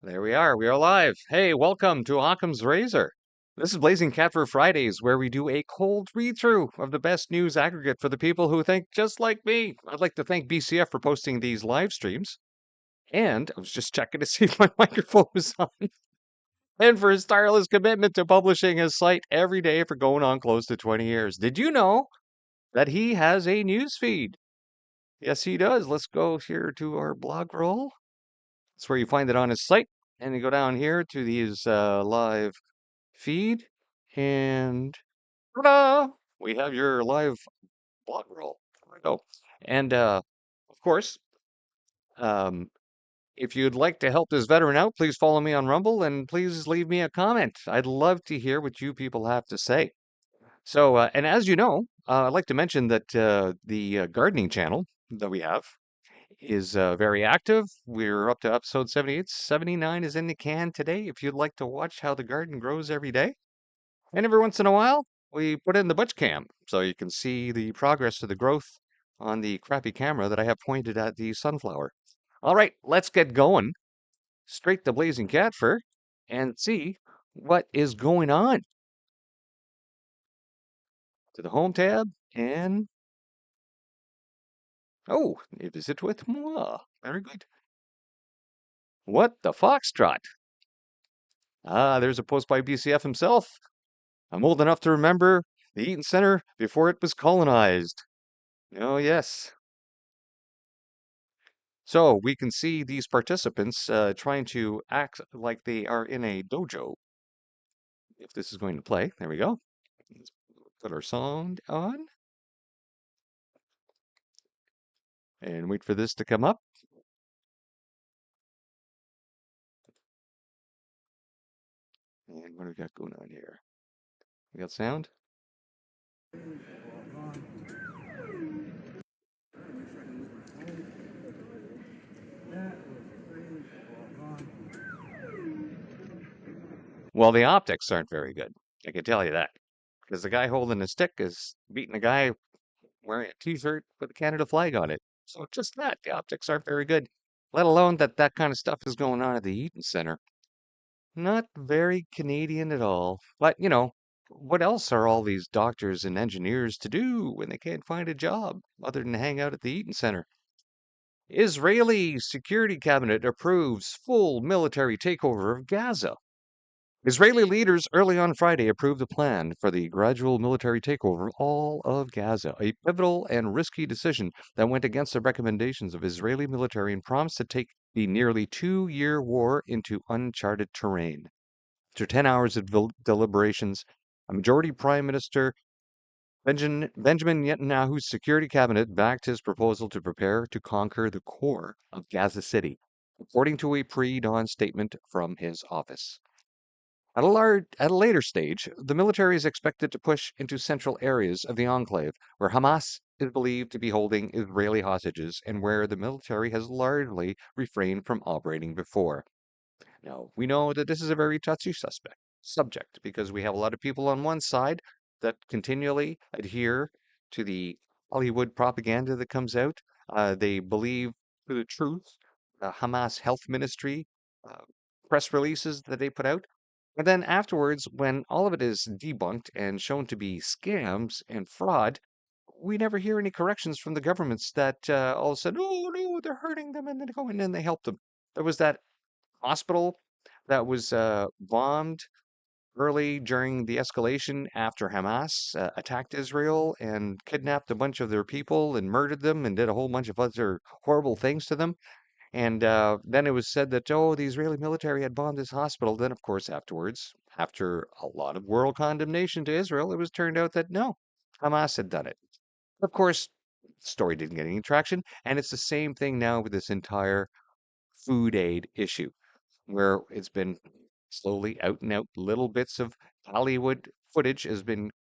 There we are. We are live. Hey, welcome to Occam's Razor. This is Blazing Cat for Fridays, where we do a cold read through of the best news aggregate for the people who think just like me. I'd like to thank BCF for posting these live streams. And I was just checking to see if my microphone was on. And for his tireless commitment to publishing his site every day for going on close to 20 years. Did you know that he has a news feed? Yes, he does. Let's go here to our blog roll. That's where you find it on his site. And you go down here to these live feed, and ta-da! We have your live blog roll. There we go. And of course, um, if you'd like to help this veteran out, please follow me on Rumble and please leave me a comment. I'd love to hear what you people have to say. So, and as you know, I'd like to mention that the gardening channel that we have is very active. We're up to episode 78. 79 is in the can today. If you'd like to watch how the garden grows every day. And every once in a while, we put in the butch cam so you can see the progress of the growth on the crappy camera that I have pointed at the sunflower. All right, let's get going straight to Blazing Cat Fur and see what is going on. To the home tab and oh, visit with moi. Very good. What the foxtrot? Ah, there's a post by BCF himself. I'm old enough to remember the Eaton Center before it was colonized. Oh, yes. So we can see these participants trying to act like they are in a dojo. If this is going to play, there we go. Let's put our sound on and wait for this to come up. And what do we got going on here? We got sound? Well, the optics aren't very good. I can tell you that. Because the guy holding the stick is beating a guy wearing a t-shirt with a Canada flag on it. So just that, the optics aren't very good. Let alone that that kind of stuff is going on at the Eaton Center. Not very Canadian at all. But, what else are all these doctors and engineers to do when they can't find a job other than hang out at the Eaton Center? Israeli Security Cabinet approves full military takeover of Gaza. Israeli leaders early on Friday approved a plan for the gradual military takeover of all of Gaza, a pivotal and risky decision that went against the recommendations of Israeli military and promised to take the nearly 2-year war into uncharted terrain. After 10 hours of deliberations, a majority Prime Minister Benjamin Netanyahu's security cabinet backed his proposal to prepare to conquer the core of Gaza City, according to a pre-dawn statement from his office. At a later stage, the military is expected to push into central areas of the enclave, where Hamas is believed to be holding Israeli hostages and where the military has largely refrained from operating before. Now, we know that this is a very touchy subject because we have a lot of people on one side that continually adhere to the Hollywood propaganda that comes out. They believe to the truth, the Hamas Health Ministry uh, press releases that they put out. And then afterwards, when all of it is debunked and shown to be scams and fraud, we never hear any corrections from the governments that all of a sudden, oh no, they're hurting them, and then go in and they help them. There was that hospital that was bombed early during the escalation after Hamas attacked Israel and kidnapped a bunch of their people and murdered them and did a whole bunch of other horrible things to them. And then it was said that, oh, the Israeli military had bombed this hospital. Then, of course, afterwards, after a lot of world condemnation to Israel, it was turned out that no, Hamas had done it. Of course, the story didn't get any traction. And it's the same thing now with this entire food aid issue, where it's been slowly out and out little bits of Hollywood footage has been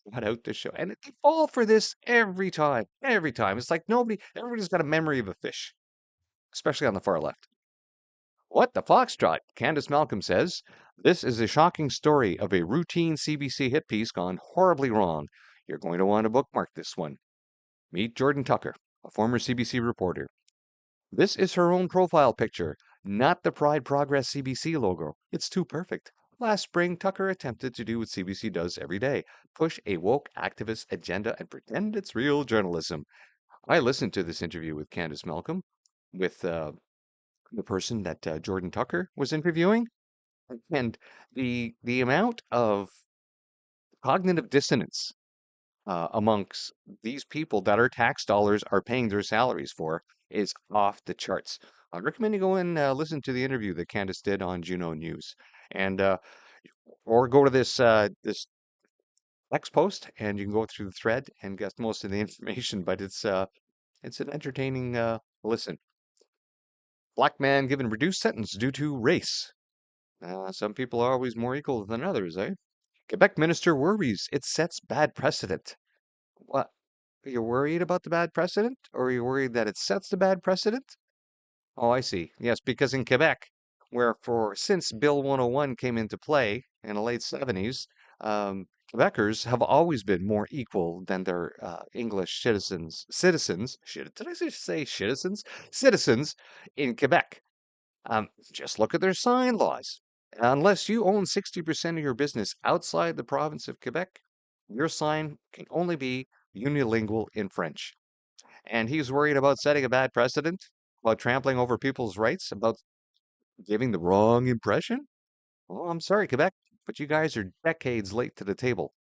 brought out to show. And they fall for this every time. Every time. It's like everybody's got a memory of a fish, especially on the far left. What the foxtrot? Candace Malcolm says, this is a shocking story of a routine CBC hit piece gone horribly wrong. You're going to want to bookmark this one. Meet Jordan Tucker, a former CBC reporter. This is her own profile picture. not the Pride Progress CBC logo. It's too perfect. Last spring, Tucker attempted to do what CBC does every day, push a woke activist agenda and pretend it's real journalism. I listened to this interview with Candace Malcolm, with the person that Jordan Tucker was interviewing, and the amount of cognitive dissonance amongst these people that our tax dollars are paying their salaries for is off the charts. I recommend you go and listen to the interview that Candace did on Juno News, and or go to this X post, and you can go through the thread and get most of the information. But it's an entertaining listen. Black man given reduced sentence due to race. Some people are always more equal than others, eh? Quebec minister worries it sets bad precedent. What? Are you worried about the bad precedent, or are you worried that it sets the bad precedent? Oh, I see. Yes, because in Quebec, where for since Bill 101 came into play in the late 70s, Quebecers have always been more equal than their English citizens. Did I just say citizens? Citizens in Quebec. Just look at their sign laws. Unless you own 60% of your business outside the province of Quebec, your sign can only be unilingual in French. And he's worried about setting a bad precedent, about trampling over people's rights, about giving the wrong impression. Oh, I'm sorry, Quebec, but you guys are decades late to the table.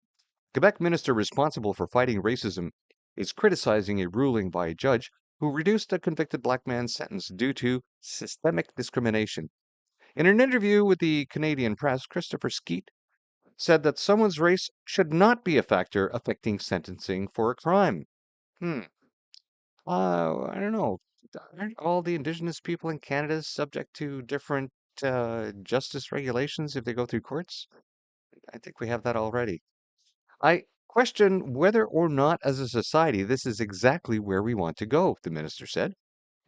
Quebec minister responsible for fighting racism is criticizing a ruling by a judge who reduced a convicted black man's sentence due to systemic discrimination. In an interview with the Canadian press, Christopher Skeet said that someone's race should not be a factor affecting sentencing for a crime. Hmm. I don't know. Aren't all the Indigenous people in Canada subject to different justice regulations if they go through courts? I think we have that already. I question whether or not, as a society, this is exactly where we want to go, the minister said.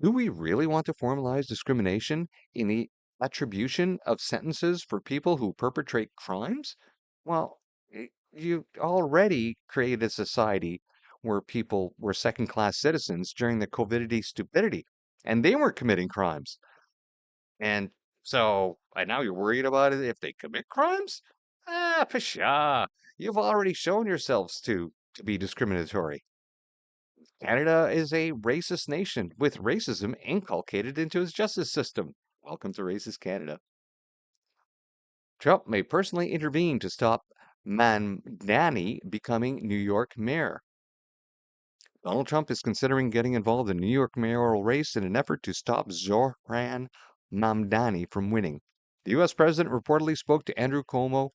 Do we really want to formalize discrimination in the attribution of sentences for people who perpetrate crimes? Well, you already created a society where people were second-class citizens during the COVIDity stupidity, and they weren't committing crimes. And so, and now you're worried about it if they commit crimes? Pshaw. You've already shown yourselves to be discriminatory. Canada is a racist nation with racism inculcated into its justice system. Welcome to racist Canada. Trump may personally intervene to stop Mamdani becoming New York mayor. Donald Trump is considering getting involved in the New York mayoral race in an effort to stop Zohran Mamdani from winning. The U.S. president reportedly spoke to Andrew Cuomo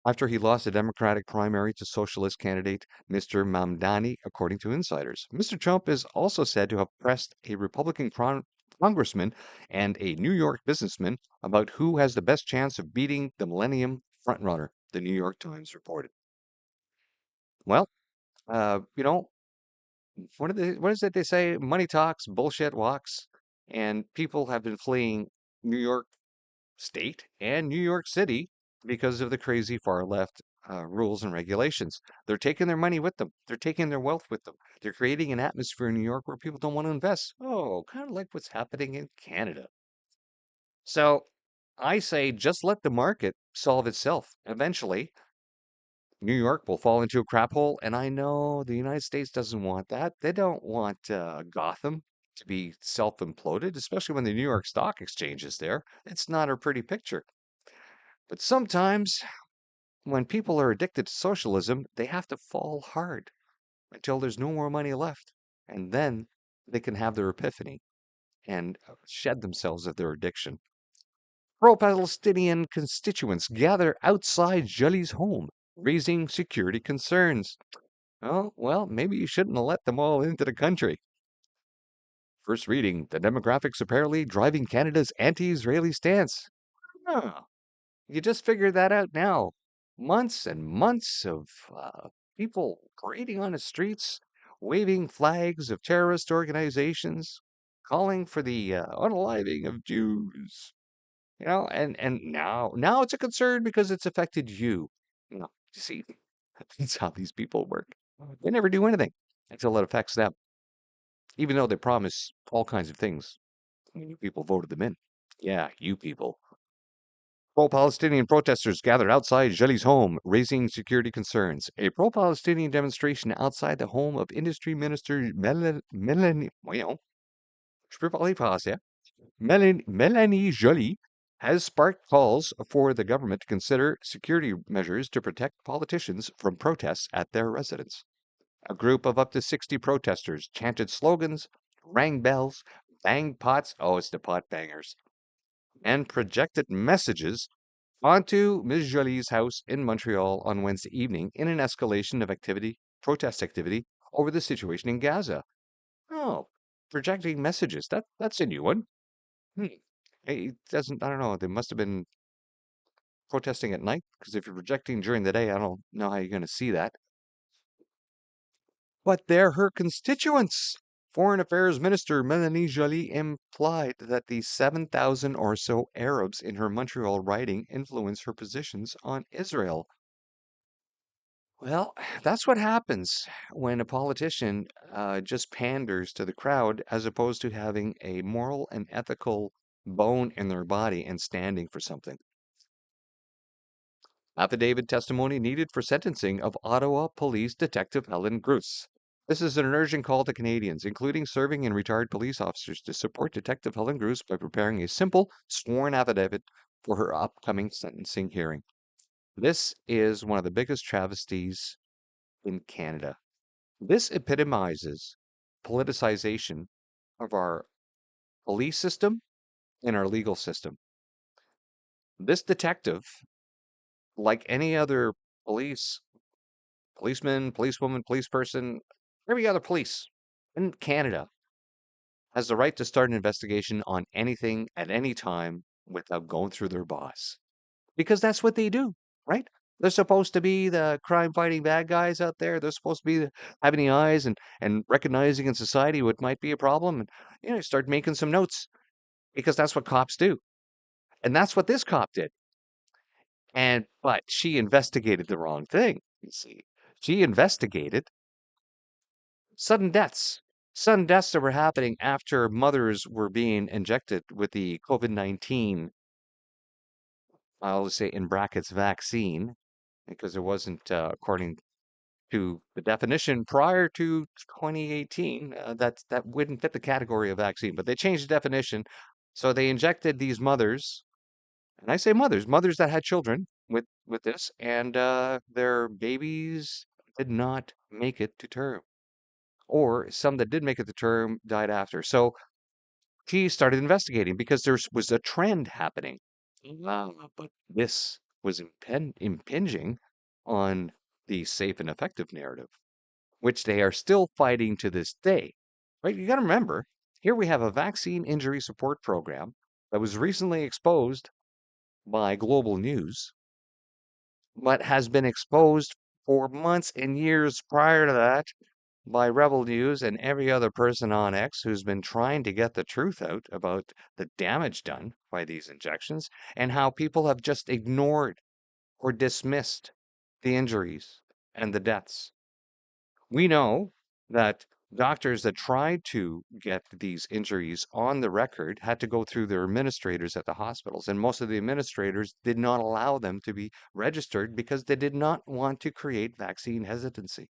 after he lost a Democratic primary to socialist candidate Mr. Mamdani, according to insiders. Mr. Trump is also said to have pressed a Republican congressman and a New York businessman about who has the best chance of beating the Millennium frontrunner, the New York Times reported. Well, you know, what is it they say? Money talks, bullshit walks, and people have been fleeing New York State and New York City because of the crazy far left rules and regulations. They're taking their money with them. They're taking their wealth with them. They're creating an atmosphere in New York where people don't want to invest. Oh, kind of like what's happening in Canada. So I say just let the market solve itself. Eventually, New York will fall into a crap hole. And I know the United States doesn't want that. They don't want Gotham to be self imploded, especially when the New York Stock Exchange is there. It's not a pretty picture. But sometimes when people are addicted to socialism, they have to fall hard until there's no more money left. And then they can have their epiphany and shed themselves of their addiction. Pro-Palestinian constituents gather outside Jolly's home, raising security concerns. Oh, well, maybe you shouldn't have let them all into the country. First reading, the demographics apparently driving Canada's anti-Israeli stance. Huh. You just figured that out now. Months and months of people parading on the streets, waving flags of terrorist organizations, calling for the unaliving of Jews. You know, and now it's a concern because it's affected you. You see, that's how these people work. They never do anything until it affects them, even though they promise all kinds of things when you people voted them in. Yeah, you people. Pro-Palestinian protesters gathered outside Jeli's home, raising security concerns. A pro-Palestinian demonstration outside the home of Industry Minister Melanie, well, je peux parler français. Melanie Joly has sparked calls for the government to consider security measures to protect politicians from protests at their residence. A group of up to 60 protesters chanted slogans, rang bells, banged pots, oh, it's the pot bangers, and projected messages onto Ms. Jolie's house in Montreal on Wednesday evening in an escalation of protest activity over the situation in Gaza. Oh, projecting messages. That's a new one. Hmm. It doesn't, I don't know. They must have been protesting at night because if you're projecting during the day, I don't know how you're going to see that. But they're her constituents. Foreign Affairs Minister Melanie Joly implied that the 7,000 or so Arabs in her Montreal riding influence her positions on Israel. Well, that's what happens when a politician just panders to the crowd as opposed to having a moral and ethical bone in their body and standing for something. Affidavit testimony needed for sentencing of Ottawa Police Detective Helen Gruss. This is an urgent call to Canadians, including serving and retired police officers, to support Detective Helen Gruss by preparing a simple, sworn affidavit for her upcoming sentencing hearing. This is one of the biggest travesties in Canada. This epitomizes politicization of our police system and our legal system. This detective, like any other policeman, policewoman, police person, every other police in Canada, has the right to start an investigation on anything at any time without going through their boss. Because that's what they do, right? They're supposed to be the crime fighting bad guys out there. They're supposed to be having the eyes and recognizing in society what might be a problem and start making some notes because that's what cops do. And that's what this cop did. And but she investigated the wrong thing, you see. She investigated sudden deaths. Sudden deaths that were happening after mothers were being injected with the COVID-19, I'll say in brackets, vaccine, because it wasn't, according to the definition prior to 2018, that wouldn't fit the category of vaccine, but they changed the definition. So they injected these mothers, and I say mothers that had children with this, and their babies did not make it to term, or some that did make it to term died after. So he started investigating because there was a trend happening. But this was impinging on the safe and effective narrative, which they are still fighting to this day. Right? You got to remember, here we have a vaccine injury support program that was recently exposed by Global News, but has been exposed for months and years prior to that by Rebel News and every other person on X who's been trying to get the truth out about the damage done by these injections and how people have just ignored or dismissed the injuries and the deaths. We know that doctors that tried to get these injuries on the record had to go through their administrators at the hospitals, and most of the administrators did not allow them to be registered because they did not want to create vaccine hesitancy.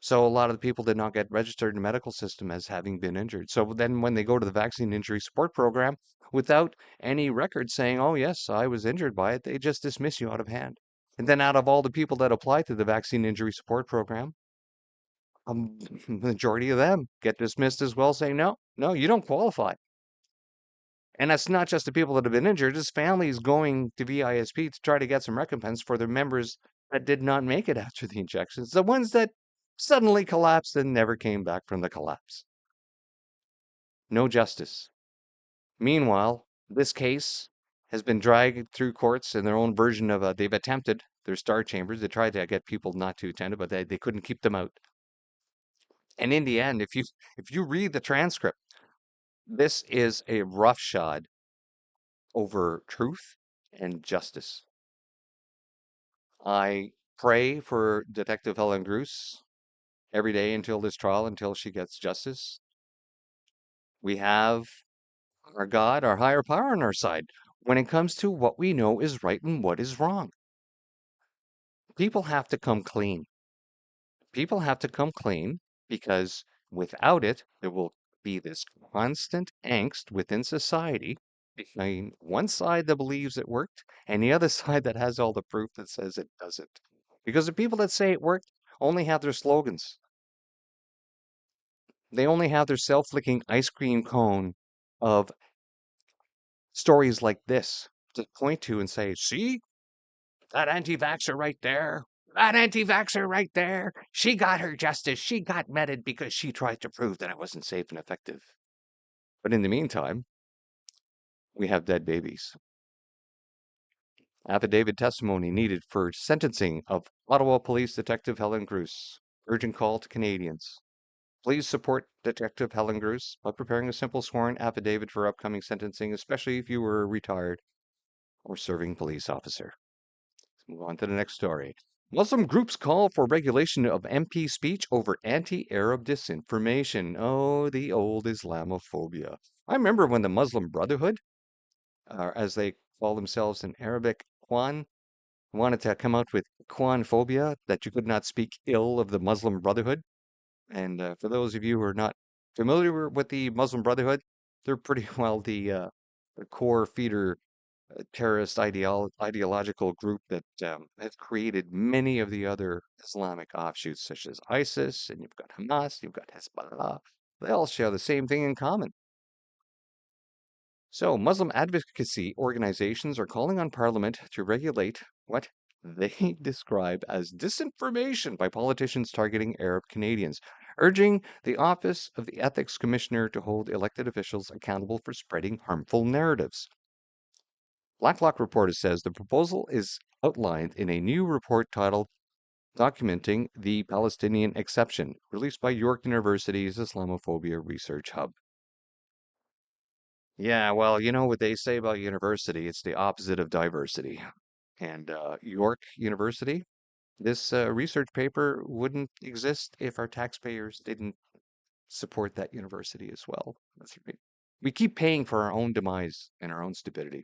So a lot of the people did not get registered in the medical system as having been injured. So then when they go to the vaccine injury support program without any record saying, oh, yes, I was injured by it, they just dismiss you out of hand. And then out of all the people that apply to the vaccine injury support program, a majority of them get dismissed as well, saying, no, no, you don't qualify. And that's not just the people that have been injured, it's families going to VISP to try to get some recompense for their members that did not make it after the injections, the ones that suddenly collapsed and never came back from the collapse. No justice. Meanwhile, this case has been dragged through courts in their own version of they've attempted their star chambers. They tried to get people not to attend it, but they couldn't keep them out. And in the end, if you read the transcript, this is a roughshod over truth and justice. I pray for Detective Helen Gruss every day until this trial, until she gets justice. We have our God, our higher power on our side when it comes to what we know is right and what is wrong. People have to come clean. People have to come clean because without it, there will be this constant angst within society between one side that believes it worked and the other side that has all the proof that says it doesn't. Because the people that say it worked only have their slogans. They only have their self-licking ice cream cone of stories like this to point to and say, see, that anti-vaxxer right there, that anti-vaxxer right there, she got her justice. She got meted because she tried to prove that it wasn't safe and effective. But in the meantime, we have dead babies. Affidavit testimony needed for sentencing of Ottawa Police Detective Helen Gruce. Urgent call to Canadians. Please support Detective Helen Gruce by preparing a simple sworn affidavit for upcoming sentencing, especially if you were a retired or serving police officer. Let's move on to the next story. Muslim groups call for regulation of MP speech over anti-Arab disinformation. Oh, the old Islamophobia. I remember when the Muslim Brotherhood, as they call themselves in Arabic, Ikhwan, wanted to come out with Ikhwan phobia, that you could not speak ill of the Muslim Brotherhood. And for those of you who are not familiar with the Muslim Brotherhood, they're pretty well the core feeder terrorist ideological group that has created many of the other Islamic offshoots, such as ISIS, and you've got Hamas, you've got Hezbollah. They all share the same thing in common. So, Muslim advocacy organizations are calling on Parliament to regulate what they describe as disinformation by politicians targeting Arab Canadians, urging the Office of the Ethics Commissioner to hold elected officials accountable for spreading harmful narratives. Blacklock Reporter says the proposal is outlined in a new report titled Documenting the Palestinian Exception, released by York University's Islamophobia Research Hub. Yeah, well, you know what they say about university, it's the opposite of diversity. And York University, this research paper wouldn't exist if our taxpayers didn't support that university as well. That's right. We keep paying for our own demise and our own stupidity.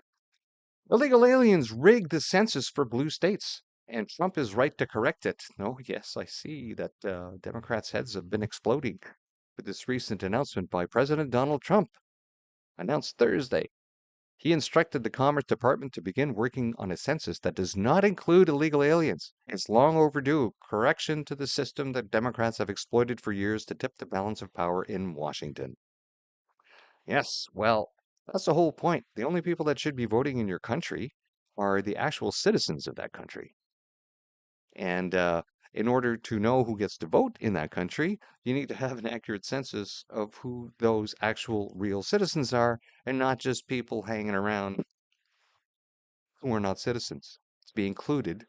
Illegal aliens rigged the census for blue states, and Trump is right to correct it. No, yes, I see that Democrats' heads have been exploding with this recent announcement by President Donald Trump, announced Thursday. He instructed the Commerce Department to begin working on a census that does not include illegal aliens. It's long overdue correction to the system that Democrats have exploited for years to tip the balance of power in Washington. Yes, well, that's the whole point. The only people that should be voting in your country are the actual citizens of that country. And in order to know who gets to vote in that country, you need to have an accurate census of who those actual real citizens are and not just people hanging around who are not citizens to be included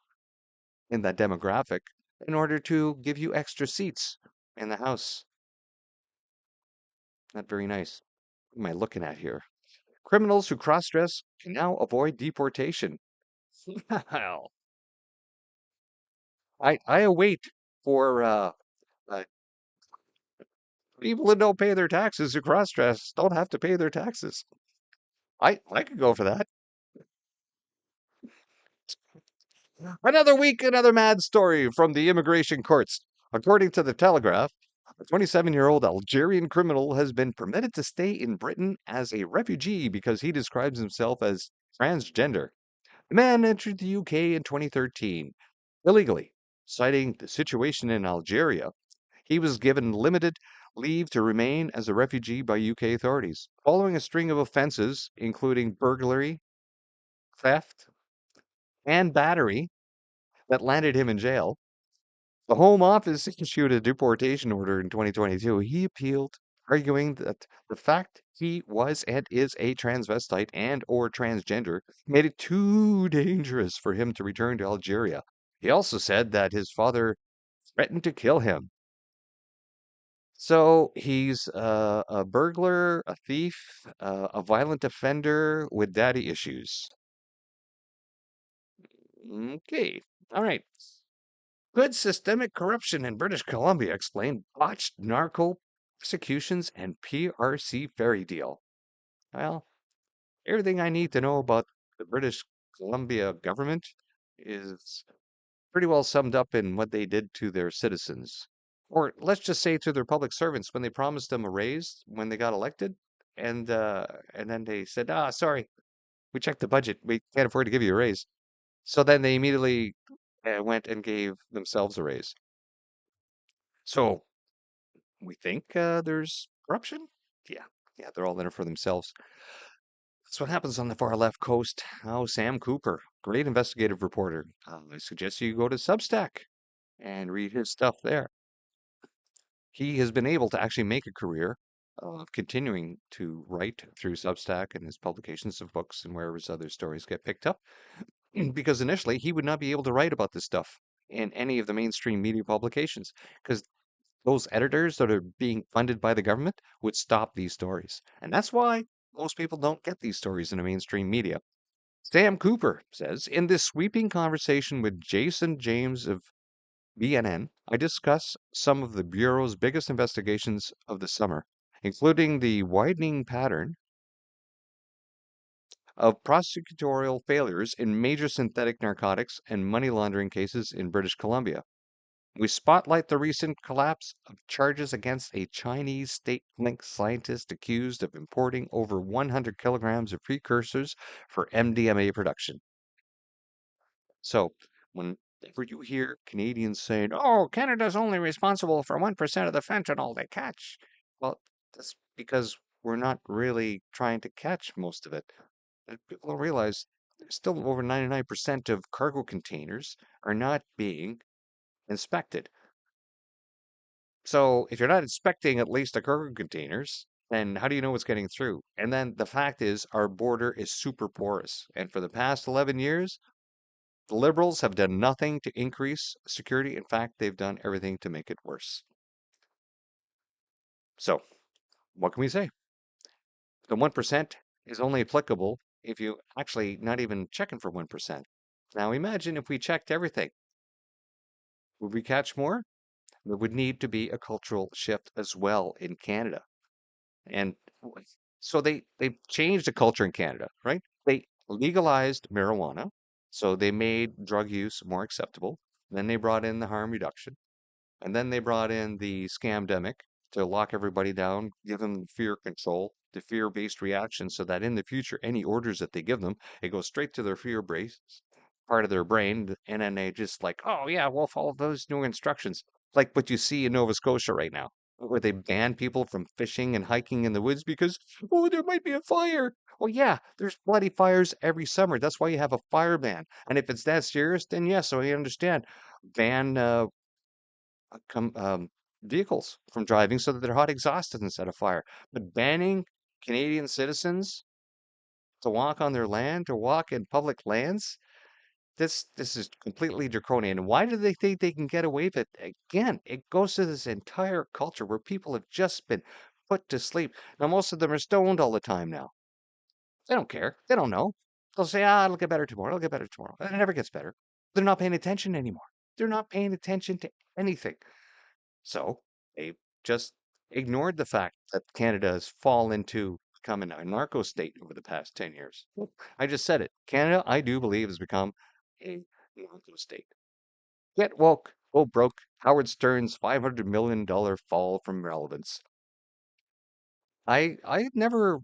in that demographic in order to give you extra seats in the House. Not very nice. What am I looking at here? Criminals who cross-dress can now avoid deportation. Well, I await for uh, people that don't pay their taxes who cross-dress don't have to pay their taxes. I could go for that. Another week, another mad story from the immigration courts. According to the Telegraph, a 27-year-old Algerian criminal has been permitted to stay in Britain as a refugee because he describes himself as transgender. The man entered the UK in 2013 illegally, citing the situation in Algeria. He was given limited leave to remain as a refugee by UK authorities, following a string of offenses, including burglary, theft, and battery, that landed him in jail. The Home Office issued a deportation order in 2022. He appealed, arguing that the fact he was and is a transvestite and or transgender made it too dangerous for him to return to Algeria. He also said that his father threatened to kill him. So he's a burglar, a thief, a violent offender with daddy issues. Okay, all right. Good systemic corruption in British Columbia explained botched narco prosecutions and PRC ferry deal. Well, everything I need to know about the British Columbia government is pretty well summed up in what they did to their citizens. Or let's just say to their public servants when they promised them a raise when they got elected, and then they said, "Ah, sorry, we checked the budget. We can't afford to give you a raise." So then they immediately went and gave themselves a raise. So we think there's corruption. Yeah, yeah, they're all in it for themselves. That's what happens on the far left coast. Oh, Sam Cooper, great investigative reporter. I suggest you go to Substack and read his stuff there. He has been able to actually make a career of continuing to write through Substack and his publications of books and wherever his other stories get picked up. Because initially he would not be able to write about this stuff in any of the mainstream media publications because those editors that are being funded by the government would stop these stories. And that's why most people don't get these stories in the mainstream media. Sam Cooper says, in this sweeping conversation with Jason James of BNN, I discuss some of the Bureau's biggest investigations of the summer, including the widening pattern of prosecutorial failures in major synthetic narcotics and money laundering cases in British Columbia. We spotlight the recent collapse of charges against a Chinese state-linked scientist accused of importing over 100 kilograms of precursors for MDMA production. So, whenever you hear Canadians saying, "Oh, Canada's only responsible for 1% of the fentanyl they catch," well, that's because we're not really trying to catch most of it. And people don't realize there's still over 99% of cargo containers are not being inspected. So if you're not inspecting at least the cargo containers, then how do you know what's getting through? And then the fact is, our border is super porous. And for the past 11 years, the Liberals have done nothing to increase security. In fact, they've done everything to make it worse. So what can we say? The 1% is only applicable if you actually not even checking for 1%. Now imagine if we checked everything. Would we catch more? There would need to be a cultural shift as well in Canada. And so they changed the culture in Canada, right? They legalized marijuana, so they made drug use more acceptable. Then they brought in the harm reduction, and then they brought in the scamdemic to lock everybody down, give them fear control, the fear-based reaction, so that in the future, any orders that they give them, it goes straight to their fear base part of their brain, and then they just like, oh yeah, we'll follow those new instructions, like what you see in Nova Scotia right now, where they ban people from fishing and hiking in the woods because there might be a fire. Well, yeah, there's bloody fires every summer. That's why you have a fire ban. And if it's that serious, then yes, so I understand. Ban vehicles from driving so that they're hot exhaust doesn't set a fire. But banning Canadian citizens to walk on their land, to walk in public lands, this is completely draconian. Why do they think they can get away with it? Again, it goes to this entire culture where people have just been put to sleep. Now, most of them are stoned all the time now. They don't care. They don't know. They'll say, it'll get better tomorrow. It'll get better tomorrow. And it never gets better. They're not paying attention anymore. They're not paying attention to anything. So they just ignored the fact that Canada has fallen into becoming a narco state over the past 10 years. I just said it. Canada, I do believe, has become a narco state. Get woke, go broke. Howard Stern's $500 million fall from relevance. I never,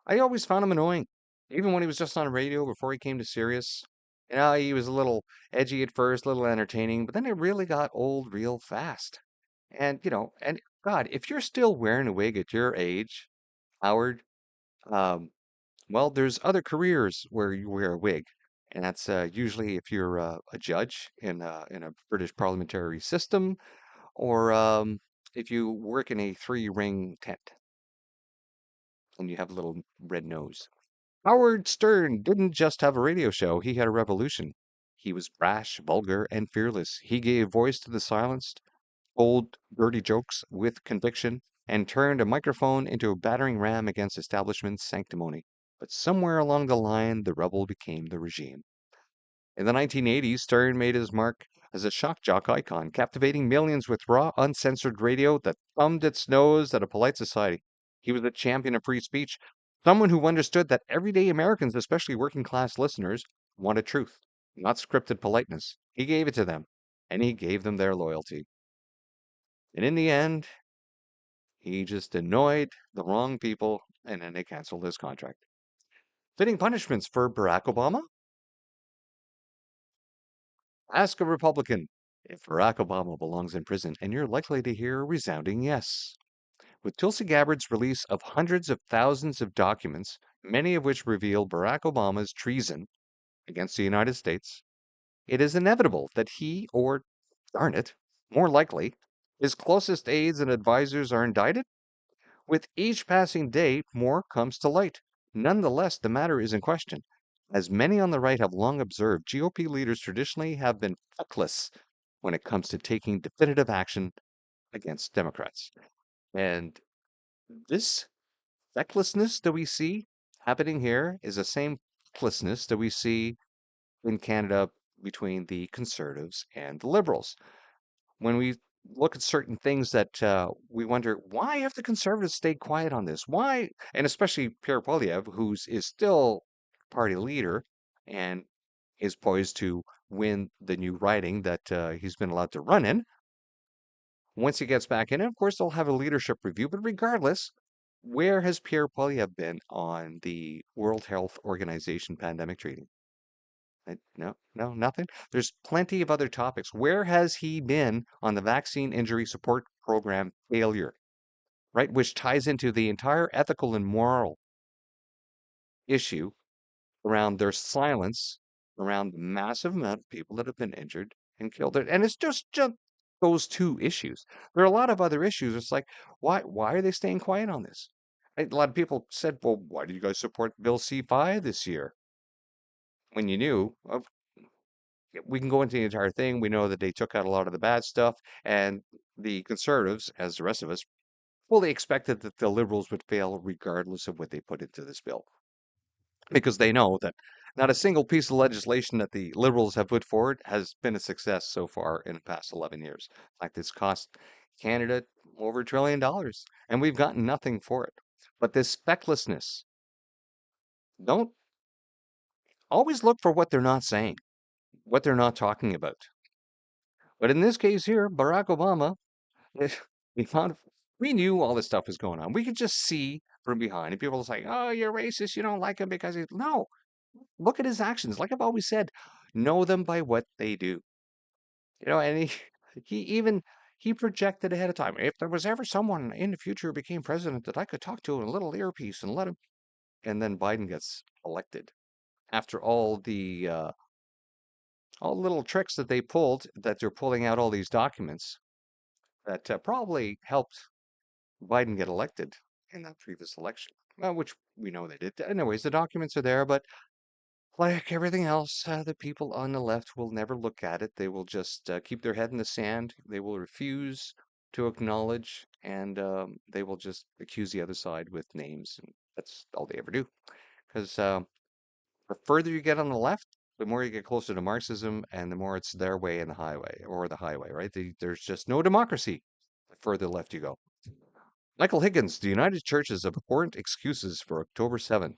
I always found him annoying. Even when he was just on radio before he came to Sirius. He was a little edgy at first, a little entertaining, but then it really got old real fast. And God, if you're still wearing a wig at your age, Howard, um, well, there's other careers where you wear a wig, and that's usually if you're a judge in a British parliamentary system, or if you work in a three-ring tent and you have a little red nose. Howard Stern didn't just have a radio show; he had a revolution. He was brash, vulgar, and fearless. He gave voice to the silenced, told dirty jokes with conviction, and turned a microphone into a battering ram against establishment sanctimony. But somewhere along the line, the rebel became the regime. In the 1980s, Stern made his mark as a shock jock icon, captivating millions with raw, uncensored radio that thumbed its nose at a polite society. He was a champion of free speech, Someone who understood that everyday Americans, especially working class listeners, wanted truth, not scripted politeness. He gave it to them, and he gave them their loyalty. And in the end, he just annoyed the wrong people, and then they canceled his contract. Fitting punishments for Barack Obama? Ask a Republican if Barack Obama belongs in prison, and you're likely to hear a resounding yes. With Tulsi Gabbard's release of hundreds of thousands of documents, many of which reveal Barack Obama's treason against the United States, it is inevitable that he, or darn it, more likely, his closest aides and advisors are indicted. With each passing day, more comes to light. Nonetheless, the matter is in question. As many on the right have long observed, GOP leaders traditionally have been feckless when it comes to taking definitive action against Democrats. And this fecklessness that we see happening here is the same fecklessness that we see in Canada between the Conservatives and the Liberals. When we look at certain things that we wonder, why have the Conservatives stayed quiet on this? Why? And especially Pierre Poilievre, who's is still party leader and is poised to win the new riding that he's been allowed to run in. Once he gets back in, of course, they'll have a leadership review. But regardless, where has Pierre Poilievre been on the World Health Organization pandemic treaty? No, no, nothing. There's plenty of other topics. Where has he been on the vaccine injury support program failure, right? Which ties into the entire ethical and moral issue around their silence around the massive amount of people that have been injured and killed. And it's just those two issues. There are a lot of other issues. It's like, why are they staying quiet on this? A lot of people said, well, why did you guys support Bill C5 this year? When you knew, we can go into the entire thing. We know that they took out a lot of the bad stuff, and the conservatives, as the rest of us, fully expected that the liberals would fail regardless of what they put into this bill, because they know that not a single piece of legislation that the liberals have put forward has been a success so far in the past 11 years. In fact, it's cost Canada over $1 trillion, and we've gotten nothing for it. But this fecklessness, don't always look for what they're not saying, what they're not talking about. But in this case here, Barack Obama, we found we knew all this stuff was going on. We could just see from behind. And people are like, "Oh, you're racist. You don't like him because he's..." No, look at his actions. Like I've always said, know them by what they do. And he he even he projected ahead of time. If there was ever someone in the future who became president that I could talk to in a little earpiece and let him, and then Biden gets elected after all the little tricks that they pulled, that they're pulling out all these documents that probably helped Biden get elected in that previous election, which we know they did. Anyways, the documents are there, but like everything else, the people on the left will never look at it. They will just keep their head in the sand. They will refuse to acknowledge, and they will just accuse the other side with names. And that's all they ever do. Because the further you get on the left, the more you get closer to Marxism, and the more it's their way and the highway, or the highway, right? There's just no democracy the further left you go. Michael Higgins, the United Church's abhorrent excuses for October 7th.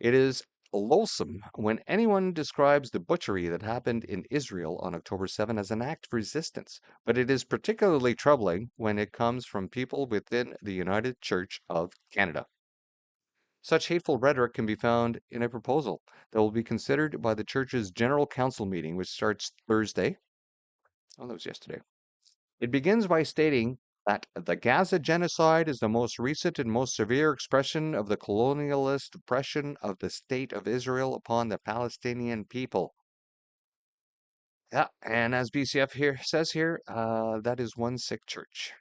It is loathsome when anyone describes the butchery that happened in Israel on October 7 as an act of resistance, but it is particularly troubling when it comes from people within the United Church of Canada. Such hateful rhetoric can be found in a proposal that will be considered by the church's General Council meeting, which starts Thursday. Oh, that was yesterday. It begins by stating that the Gaza genocide is the most recent and most severe expression of the colonialist oppression of the state of Israel upon the Palestinian people. Yeah, and as BCF here says here, that is one sick church.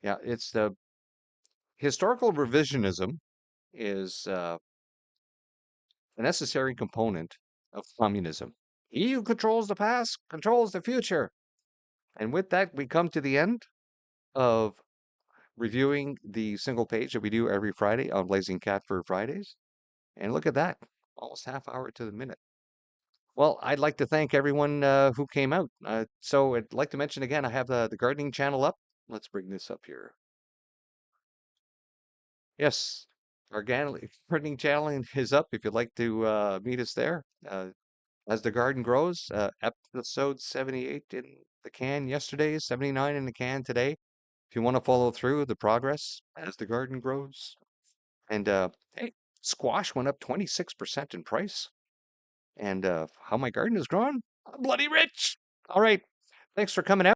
Yeah, it's the historical revisionism is a necessary component of communism. He who controls the past controls the future. And with that, we come to the end of reviewing the single page that we do every Friday on Blazing Cat for Fridays. And look at that, almost half hour to the minute. Well, I'd like to thank everyone who came out. So I'd like to mention again, I have the gardening channel up. Let's bring this up here. Yes, organic gardening challenge is up if you'd like to meet us there. As the garden grows, episode 78 in the can yesterday, 79 in the can today. If you want to follow through the progress as the garden grows. And hey, squash went up 26% in price. And how my garden has grown? I'm bloody rich. All right. Thanks for coming out.